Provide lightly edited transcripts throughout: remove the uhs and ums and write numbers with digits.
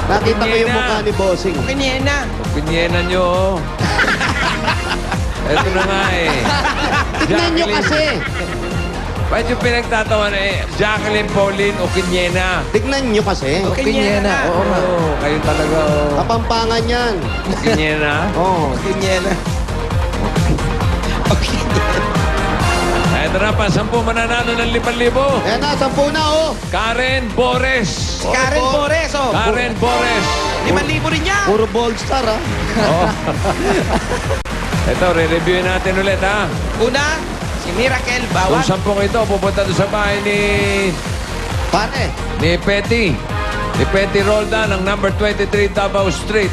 Nakita ko yung mukha ni Bossing. Pinyena. Pinyena nyo, oh. Ito na nga eh. Tignan nyo kasi. Ba't yung pinagtatawa na eh? Jacqueline, Pauline, o Kinyena? Tignan nyo kasi. Pinyena. Oo nga. Kayo talaga, oh. Kapampangan yan. Kinyena? Oo. Pinyena. Ito na pa, 10 mananalo ng 5,000. Ayan na, 10 na oh. Karen Bores. Si Karen Bores, oh. Karen Bores. 5,000 rin niya. Puro bold star ah. Oh. Ito, re-reviewin natin ulit, ha? Una, si Miracle Kung Bawat. 10 ito, pupunta doon sa bahay Pare. ni Petty. Ni Petty Roldan ng number 23 Davao Street.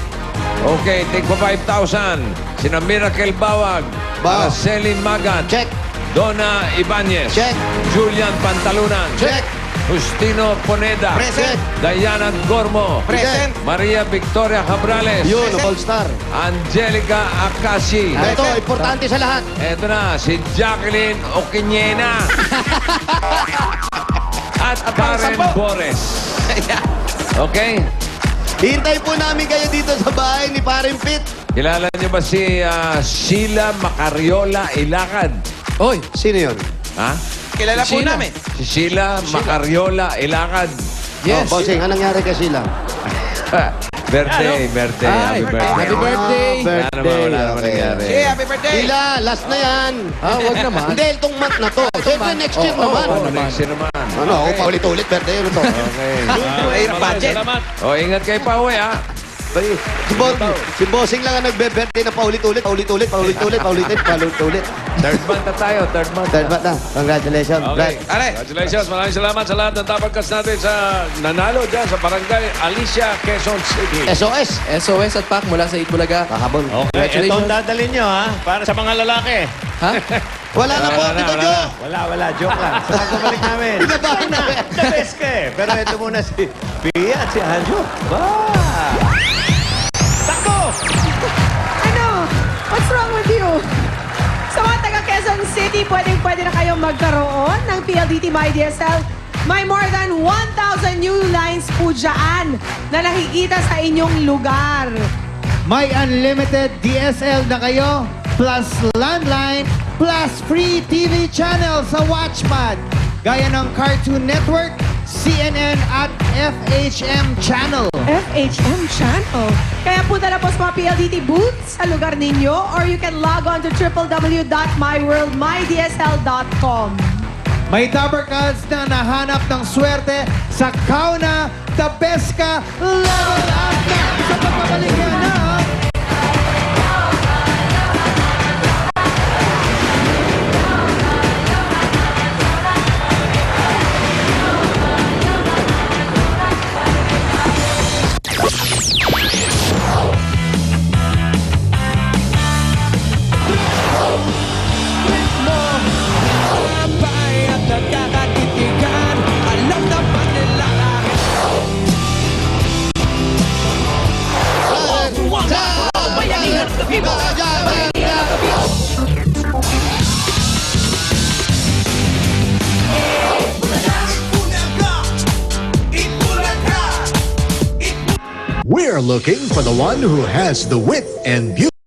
Okay, take for 5,000. Sina Miracle Bawag. Bawag. Araceli Magan. Check. Donna Ibanez. Check. Julian Pantalunan. Check. Justino Poneda. Present. Diana Gormo. Present. Maria Victoria Cabrales. Yun, bold star. Angelica Akashi. Ito, importante sa lahat. Eto na, si Jacqueline Oquiñena. At Karen Bores. Okay? Hintay po namin kayo dito sa bahay ni Paring Pit. Kilala niyo ba si Sheila Macariola Ilacad? Oy, sino yun? Ha? Kilala po Sheila. namin. Si Sheila Macariola Ilacad. Yes. Oh, Bossing, anong nangyari kay sila? Birthday. Ay, Happy birthday. happy birthday. Wala naman, wala naman nangyari. Hey, happy birthday. Sila, last na yan. Wag naman. Hindi, itong month na to. Siyempre, next year naman. Next year naman. Ano, ako paulit-ulit birthday. Ano to? Okay. Mahirap budget. O, ingat kayo pa, uwi, ha? Si Bossing lang ang nagbe-birthday na paulit-ulit. Third Third month na tayo, third month. month na. Congratulations, Okay. Brad. Are. Congratulations. Maraming salamat sa lahat ng tapagkas natin sa nanalo dyan sa Barangay Alicia, Quezon City. SOS. SOS at PAC mula sa Itbulaga. Kahabol. Okay, ito ang dadalhin nyo, ha? Para sa mga lalaki. Ha? Wala na po, Tito Jo. Wala. Joke lang. Sa pagbabalik namin. Pinabahan na. The best ka eh. Pero ito muna si Pia at si Anjo. Ba! Takbo! Ano? What's wrong with you? Sa mga taga Quezon City, pwede na kayong magkaroon ng PLDT MyDSL. May more than 1,000 new lines po dyan na nakikita sa inyong lugar. May unlimited DSL na kayo, plus landline, plus free TV channel sa Watchpad. Gaya ng Cartoon Network, CNN at FHM Channel. FHM Channel. Kaya punta na po sa mga PLDT booths sa lugar ninyo or you can log on to www.myworldmydsl.com. May Tabarkads na nahanap ng swerte sa Kauna, the best ka, level up na sa pagbabalik na. We're looking for the one who has the wit and beauty.